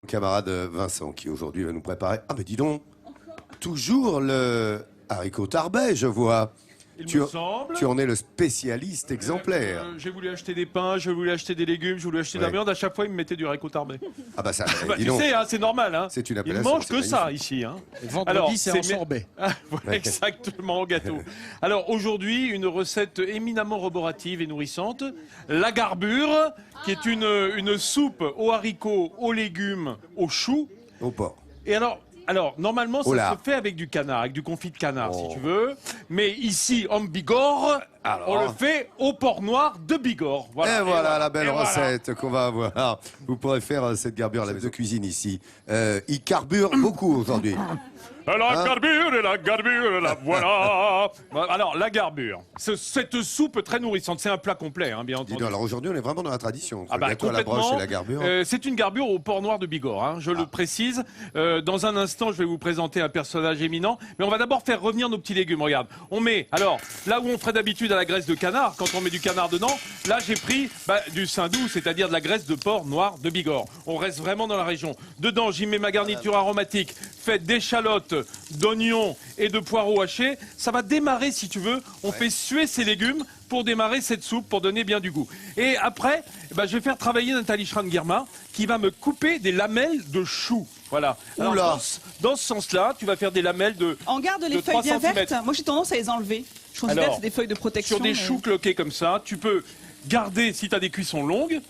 camarade Vincent, qui aujourd'hui va nous préparer. Ah, mais dis donc, toujours le haricot tarbais, je vois. Il me semble. Tu en es le spécialiste exemplaire. J'ai voulu acheter des pains, j'ai voulu acheter des légumes, j'ai voulu acheter de la viande. À chaque fois, il me mettait du haricot tarbais. Ah bah ça, bah, dis tu donc. sais, hein, c'est normal. Hein. C'est une Il appellation. mange que ça ici. Hein. Vendredi, c'est en sorbet. Ah, voilà, exactement, au gâteau. Alors aujourd'hui, une recette éminemment roborative et nourrissante. La garbure, qui est une soupe aux haricots, aux légumes, aux choux. Au porc. Et alors, normalement, ça se fait avec du canard, avec du confit de canard, si tu veux. Mais ici, en Bigorre, on le fait au porc noir de Bigorre. Voilà. Et voilà la belle recette qu'on va avoir. Vous pourrez faire cette garbure à la de cuisine ici. Il carbure beaucoup aujourd'hui. La garbure, la voilà. Alors, la garbure, cette soupe très nourrissante, c'est un plat complet, hein, bien entendu. Alors aujourd'hui, on est vraiment dans la tradition. Ah bah, à la broche et la garbure. C'est une garbure au porc noir de Bigorre, hein, je le précise. Dans un instant, je vais vous présenter un personnage éminent. Mais on va d'abord faire revenir nos petits légumes. Regarde, on met, alors, là où on ferait d'habitude à la graisse de canard, quand on met du canard dedans, là j'ai pris du saindoux, c'est-à-dire de la graisse de porc noir de Bigorre. On reste vraiment dans la région. Dedans, j'y mets ma garniture aromatique, faite d'échalotes, d'oignons et de poireaux hachés. Ça va démarrer, si tu veux. On fait suer ces légumes pour démarrer cette soupe, pour donner bien du goût. Et après, je vais faire travailler Nathalie Schran-Guillermin qui va me couper des lamelles de choux. Voilà. Alors, dans ce sens-là, tu vas faire des lamelles de On garde les feuilles bien vertes. Moi, j'ai tendance à les enlever. Je considère que c'est des feuilles de protection. Sur des choux cloqués comme ça, tu peux garder, si tu as des cuissons longues,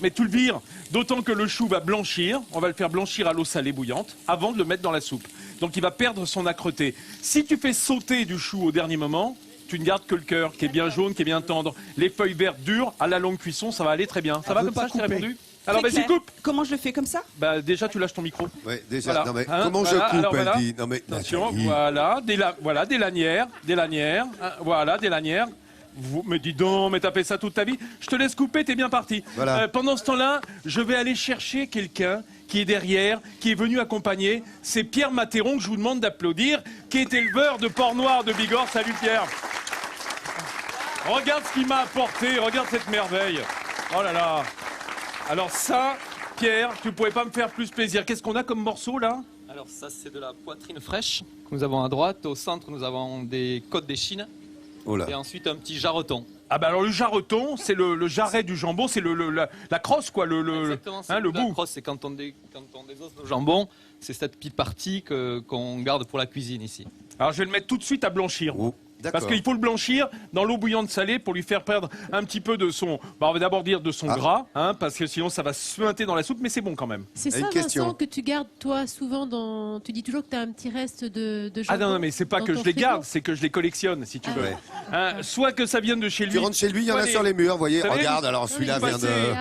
mais tu le vires, d'autant que le chou va blanchir. On va le faire blanchir à l'eau salée bouillante avant de le mettre dans la soupe. Donc il va perdre son âcreté. Si tu fais sauter du chou au dernier moment, tu ne gardes que le cœur, qui est bien jaune, qui est bien tendre. Les feuilles vertes dures, à la longue cuisson, ça va aller très bien. Ça va comme ça, je t'ai répondu? Alors vas-y, coupe. Comment je le fais, comme ça? Déjà, tu lâches ton micro. Oui, déjà. Voilà. Non, mais comment je coupe, elle dit. Non, mais attention, voilà, des lanières. Voilà, des lanières. Mais dis donc, mais t'as fait ça toute ta vie. Je te laisse couper, t'es bien parti. Voilà. Pendant ce temps-là, je vais aller chercher quelqu'un qui est derrière, qui est venu accompagner. C'est Pierre Matéron que je vous demande d'applaudir, qui est éleveur de porc noir de Bigorre. Salut Pierre. Regarde ce qu'il m'a apporté, regarde cette merveille. Oh là là. Alors ça, Pierre, tu pouvais pas me faire plus plaisir. Qu'est-ce qu'on a comme morceau là? Alors ça, c'est de la poitrine fraîche que nous avons à droite. Au centre, nous avons des côtes d'échine. Oh là. Et ensuite un petit jarreton. Ah bah alors le jarreton, c'est le jarret du jambon, c'est la crosse quoi, Exactement, le bout. La crosse, c'est quand on désosse nos jambons, c'est cette petite partie qu'on garde pour la cuisine ici. Alors je vais le mettre tout de suite à blanchir. Parce qu'il faut le blanchir dans l'eau bouillante salée pour lui faire perdre un petit peu de son, on va d'abord dire de son gras, hein, parce que sinon ça va se suinter dans la soupe, mais c'est bon quand même. C'est ça, Vincent, que tu gardes toi souvent dans... Tu dis toujours que tu as un petit reste de jambon. Ah non, mais c'est pas que je les garde, c'est que je les collectionne, si tu veux. Hein, soit que ça vienne de chez lui. Tu rentres chez lui, il y en a sur les murs, vous voyez. Regarde, alors celui-là vient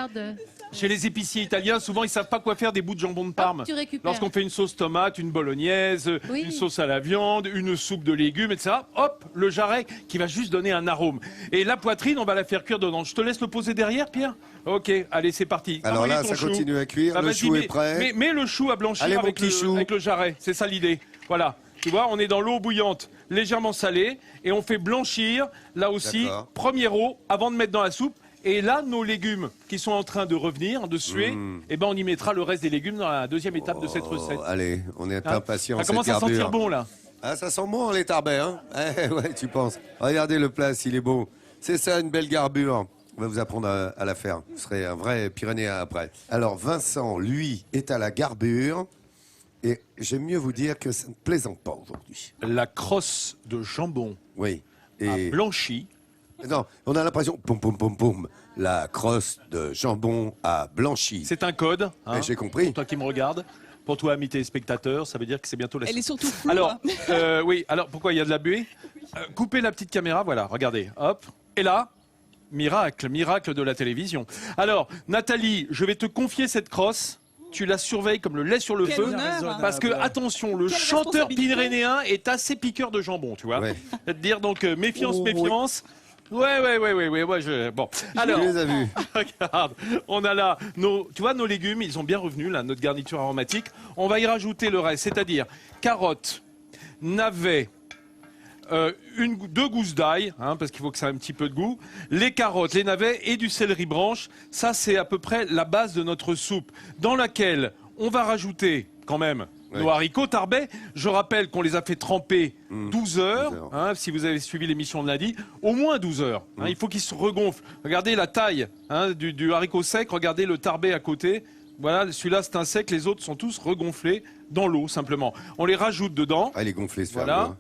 de... Chez les épiciers italiens, souvent, ils savent pas quoi faire des bouts de jambon de Parme. Lorsqu'on fait une sauce tomate, une bolognaise, une sauce à la viande, une soupe de légumes, etc. Hop, le jarret qui va juste donner un arôme. Et la poitrine, on va la faire cuire dedans. Je te laisse le poser derrière, Pierre? Ok, allez, c'est parti. Alors là, ça continue à cuire, le chou est prêt. Mets le chou à blanchir avec le jarret. C'est ça l'idée. Voilà. Tu vois, on est dans l'eau bouillante, légèrement salée, et on fait blanchir, là aussi, première eau, avant de mettre dans la soupe. Et là, nos légumes qui sont en train de revenir, de suer, on y mettra le reste des légumes dans la deuxième étape de cette recette. Allez, on est impatients. Ça commence à sentir bon, là. Ah, ça sent bon, les tarbais, hein? Ouais, tu penses. Regardez le plat, s'il est beau. C'est ça, une belle garbure. On va vous apprendre à la faire. Vous serez un vrai Pyrénéen après. Alors, Vincent, lui, est à la garbure. Et j'aime mieux vous dire que ça ne plaisante pas aujourd'hui. La crosse de jambon a blanchi. Non, on a l'impression, poum, poum, poum, poum, la crosse de jambon a blanchi. C'est un code. Hein, j'ai compris. Pour toi qui me regarde, pour toi, amis téléspectateurs, ça veut dire que c'est bientôt la soupe. Elle est surtout floue. Alors, alors pourquoi il y a de la buée? Coupez la petite caméra, voilà, regardez, hop. Et là, miracle de la télévision. Alors, Nathalie, je vais te confier cette crosse. Tu la surveilles comme le lait sur le feu. Parce que, attention, le chanteur pyrénéen est assez piqueur de jambon, tu vois. C'est-à-dire, donc, méfiance. Ouais, bon. Alors, je les ai vus. Regarde, on a là, tu vois, nos légumes, ils ont bien revenu, là, notre garniture aromatique. On va y rajouter le reste, c'est-à-dire carottes, navets, 2 gousses d'ail, hein, parce qu'il faut que ça ait un petit peu de goût, les carottes, les navets et du céleri branche. Ça, c'est à peu près la base de notre soupe, dans laquelle on va rajouter quand même nos haricots Tarbais. Je rappelle qu'on les a fait tremper 12 heures, hein, si vous avez suivi l'émission de lundi, au moins 12 heures. Hein, il faut qu'ils se regonflent. Regardez la taille du haricot sec, regardez le Tarbais à côté. Voilà, celui-là c'est un sec, les autres sont tous regonflés dans l'eau simplement. On les rajoute dedans. Ah, il est gonflé, ce voilà.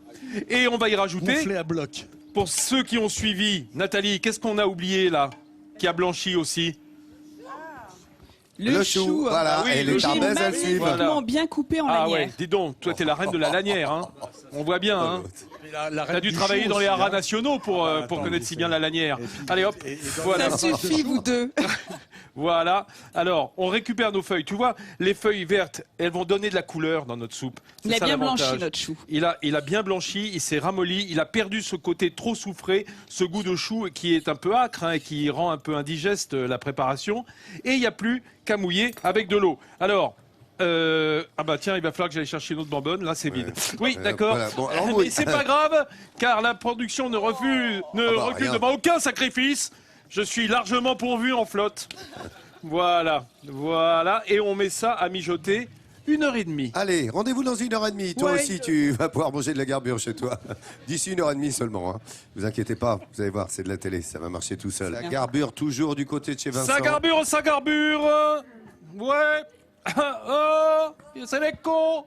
Et on va y rajouter, Gonflé à bloc. pour ceux qui ont suivi, Nathalie, qu'est-ce qu'on a oublié là, qui a blanchi aussi? Le chou, voilà, oui, et les tarbaises, elles suivent. Magnifiquement bien coupé en Ah lanière. ouais, dis donc, toi t'es la reine de la lanière, hein. On voit bien, hein. T'as dû travailler dans les haras nationaux pour connaître si bien la lanière. Allez hop, voilà. Ça suffit, vous deux. Voilà. Alors, on récupère nos feuilles. Tu vois, les feuilles vertes, elles vont donner de la couleur dans notre soupe. Il a ça, bien l'avantage. blanchi, notre chou. Il a bien blanchi, il s'est ramolli, il a perdu ce côté trop soufré, ce goût de chou qui est un peu âcre, hein, et qui rend un peu indigeste la préparation. Et il n'y a plus qu'à mouiller avec de l'eau. Alors... ah bah tiens, il va falloir que j'aille chercher une autre bonbonne. Là, c'est vide. Oui, d'accord. Voilà. Bon, alors, mais c'est pas grave, car la production ne recule rien. devant aucun sacrifice. Je suis largement pourvu en flotte. Voilà, voilà. Et on met ça à mijoter 1h30. Allez, rendez-vous dans 1h30. Toi aussi, tu vas pouvoir manger de la garbure chez toi. D'ici 1h30 seulement. Hein. Vous inquiétez pas, vous allez voir, c'est de la télé, ça va marcher tout seul. La garbure toujours du côté de chez Vincent. Ça garbure. Ouais. Oh, c'est l'écho.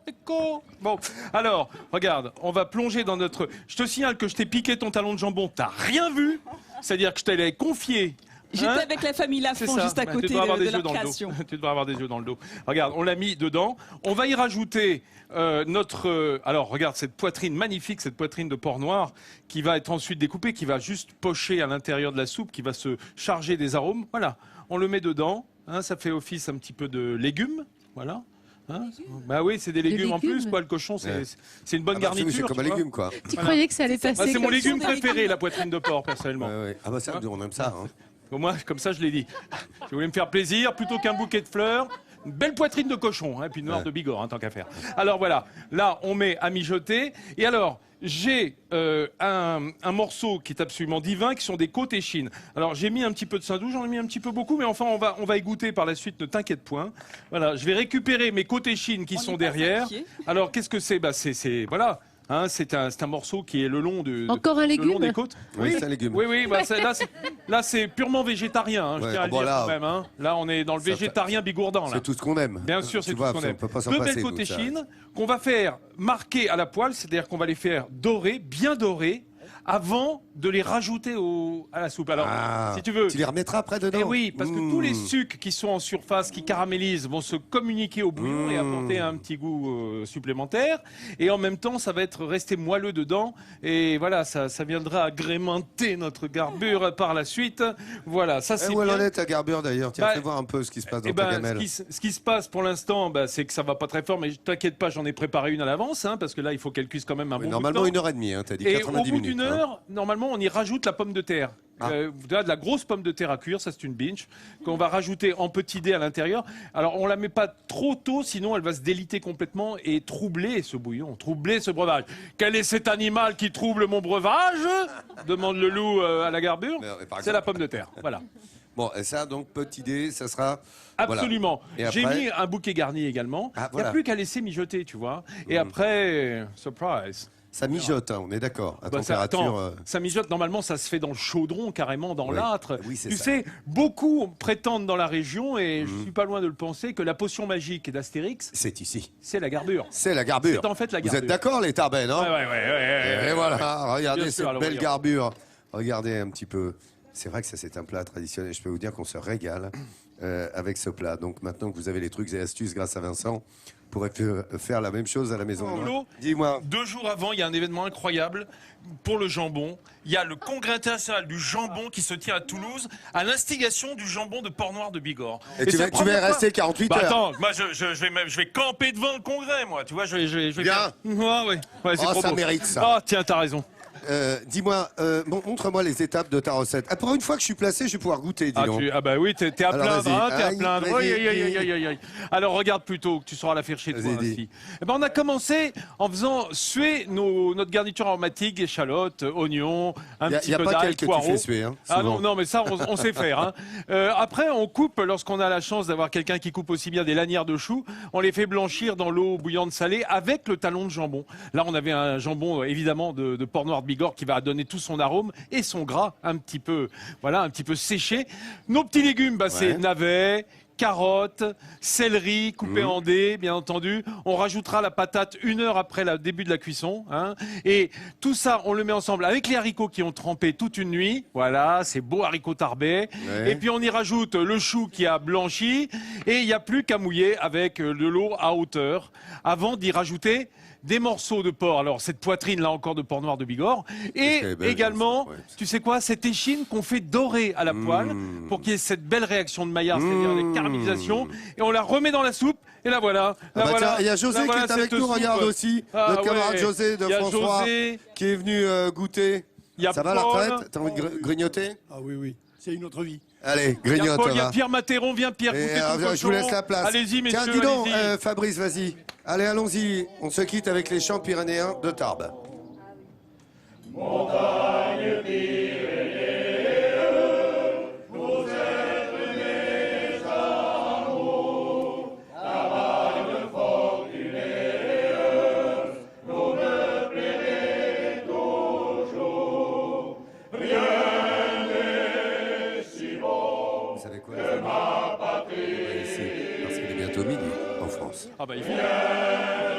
Bon, alors, regarde, on va plonger dans notre... Je te signale que je t'ai piqué ton talon de jambon, t'as rien vu. C'est-à-dire que je te l'ai confié. J'étais avec la famille Lafont juste à côté tu dois avoir des de yeux leur dans création. le dos. Tu devrais avoir des yeux dans le dos. Regarde, on l'a mis dedans. On va y rajouter notre... alors, regarde, cette poitrine magnifique, cette poitrine de porc noir, qui va être ensuite découpée, qui va juste pocher à l'intérieur de la soupe, qui va se charger des arômes. Voilà, on le met dedans. Hein, ça fait office un petit peu de légumes. Voilà. Hein, bah oui, c'est des légumes en plus, quoi. Le cochon, c'est une bonne garniture. C'est comme un légume, quoi. Tu croyais que ça allait passer C'est mon comme légume ça. préféré, la poitrine de porc, personnellement. Ah bah ça, on aime ça. Hein. Au moins, comme ça, je l'ai dit. Je voulais me faire plaisir, plutôt qu'un bouquet de fleurs. Une belle poitrine de cochon, hein, et puis une noire de Bigorre, hein, tant qu'à faire. Alors voilà, là, on met à mijoter. Et alors, j'ai un morceau qui est absolument divin, qui sont des côtes échines. Alors, j'ai mis un petit peu de saindoux, j'en ai mis un petit peu beaucoup, mais enfin, on va y goûter par la suite, ne t'inquiète point. Voilà, je vais récupérer mes côtes échines qui sont derrière. Alors, qu'est-ce que c'est? Bah, voilà. Hein, c'est un morceau qui est le long Encore un le légume long des côtes. Oui, c'est un légume. Oui, bah, là c'est purement végétarien, hein, je Ouais, tiens à le dire voilà. quand même. Hein. Là, on est dans le végétarien bigourdant. Là. C'est tout ce qu'on aime. Bien sûr, c'est Tu tout vois, ce qu'on on aime. peut pas s'en Deux passer, belles nous, côtes ça. échines qu'on va faire marquer à la poêle, c'est-à-dire qu'on va les faire dorer, bien dorer, avant de les rajouter à la soupe. Alors, si tu veux... Tu les remettras après dedans. Eh oui, parce que tous les sucs qui sont en surface, qui caramélisent, vont se communiquer au bouillon et apporter un petit goût supplémentaire. Et en même temps, ça va être resté moelleux dedans. Et voilà, ça viendra agrémenter notre garbure par la suite. Voilà, ça c'est Où elle bien. en est ta garbure d'ailleurs? Tiens, Bah, fais voir un peu ce qui se passe dans Eh ta ben, gamelle. ce qui se passe pour l'instant, c'est que ça va pas très fort, mais t'inquiète pas, j'en ai préparé une à l'avance, hein, parce que là, il faut qu'elle cuise quand même un bon bout de Normalement, temps. 1h30, hein, t'as dit Et 90 au bout minutes. d'une hein. heure, normalement, on y rajoute la pomme de terre. De la grosse pomme de terre à cuire, ça c'est une binge, qu'on va rajouter en petit dé à l'intérieur. Alors on la met pas trop tôt, sinon elle va se déliter complètement et troubler ce bouillon, troubler ce breuvage. Quel est cet animal qui trouble mon breuvage? Demande le loup à la garbure. Mais par C'est la pomme de terre, voilà. Bon, et ça, donc, petit dé, ça sera... Absolument. Voilà. Et J'ai après mis un bouquet garni également. Ah, Il n'y voilà. a plus qu'à laisser mijoter, tu vois. Et après, surprise. Ça mijote, hein, on est d'accord. À Bah, température... ça mijote, normalement, ça se fait dans le chaudron, carrément dans Oui. l'âtre. Oui, c'est tu ça. sais, beaucoup prétendent dans la région, et je suis pas loin de le penser, que la potion magique d'Astérix, C'est ici. c'est la garbure. C'est la garbure. C'est en fait la Vous garbure. êtes d'accord, les Tarbais, non Ouais. Et voilà, regardez Bien sûr, cette alors, belle regarde. garbure. Regardez un petit peu. C'est vrai que ça, c'est un plat traditionnel. Je peux vous dire qu'on se régale avec ce plat. Donc maintenant que vous avez les trucs et astuces grâce à Vincent, vous pourrez faire la même chose à la maison. Lolo, Dis-moi. 2 jours avant, il y a un événement incroyable pour le jambon. Il y a le congrès international du jambon qui se tient à Toulouse à l'instigation du jambon de Port-Noir de Bigorre. Et tu c'est vas, la tu vas première fois- rester 48 Bah heures. attends, moi je vais camper devant le congrès, moi. Tu vois, je vais Bien. faire... Ouais, c'est Oh, trop ça beau. mérite ça. Ah tiens, t'as raison. Dis-moi, montre-moi les étapes de ta recette. Ah, pour une fois que je suis placé, je vais pouvoir goûter, dis donc. Ah bah oui, t'es à Alors, plaindre, vas-y. hein, t'es à Aïe, plaindre. vas-y. Aïe, aïe, aïe, aïe, aïe, aïe. Alors regarde plutôt, que tu sauras la faire chez toi Vas-y, dis. ainsi. Eh ben, on a commencé en faisant suer notre garniture aromatique, échalotes, oignons, un petit Y a peu pas d'ail, qu'elle que tu poireaux. fais suer, hein, Ah souvent. non, non, mais ça, on sait faire. Hein. Après, on coupe, lorsqu'on a la chance d'avoir quelqu'un qui coupe aussi bien des lanières de choux, on les fait blanchir dans l'eau bouillante salée avec le talon de jambon. Là, on avait un jambon, évidemment, de porc noir de Bigorre qui va donner tout son arôme et son gras un petit peu, voilà, un petit peu séché. Nos petits légumes, bah, c'est navets, carottes, céleri coupé en dés, bien entendu. On rajoutera la patate 1 heure après le début de la cuisson. Hein. Et tout ça, on le met ensemble avec les haricots qui ont trempé toute une nuit. Voilà, ces beaux haricots tarbais. Ouais. Et puis on y rajoute le chou qui a blanchi. Et il n'y a plus qu'à mouiller avec de l'eau à hauteur avant d'y rajouter des morceaux de porc. Alors, cette poitrine, là encore, de porc noir de Bigorre. Et qu'elle est belle, également, ça, ouais. tu sais quoi, cette échine qu'on fait dorer à la poêle pour qu'il y ait cette belle réaction de Maillard, c'est-à-dire les caramélisations. Et on la remet dans la soupe. Et la voilà. Ah bah tiens, il y a José qui est avec nous, regarde aussi. Ah Notre camarade ouais. José de Il y a France 3 José. qui est venu goûter. Il y a Ça va la Paul. retraite? T'as envie de grignoter? Ah oui, oui, c'est une autre vie. Allez, Il y a grignote, Paul, il y a va. Pierre Matéron. Viens, Pierre, Et, goûter ton je vous laisse cochon. la place. Allez-y, messieurs, Tiens, dis donc, allez-y. Fabrice, vas-y. Allez, allons-y. On se quitte avec les chants pyrénéens de Tarbes. Vous savez quoi, les amis? On va laisser, parce qu'il est bientôt midi en France. Ah bah, il faut.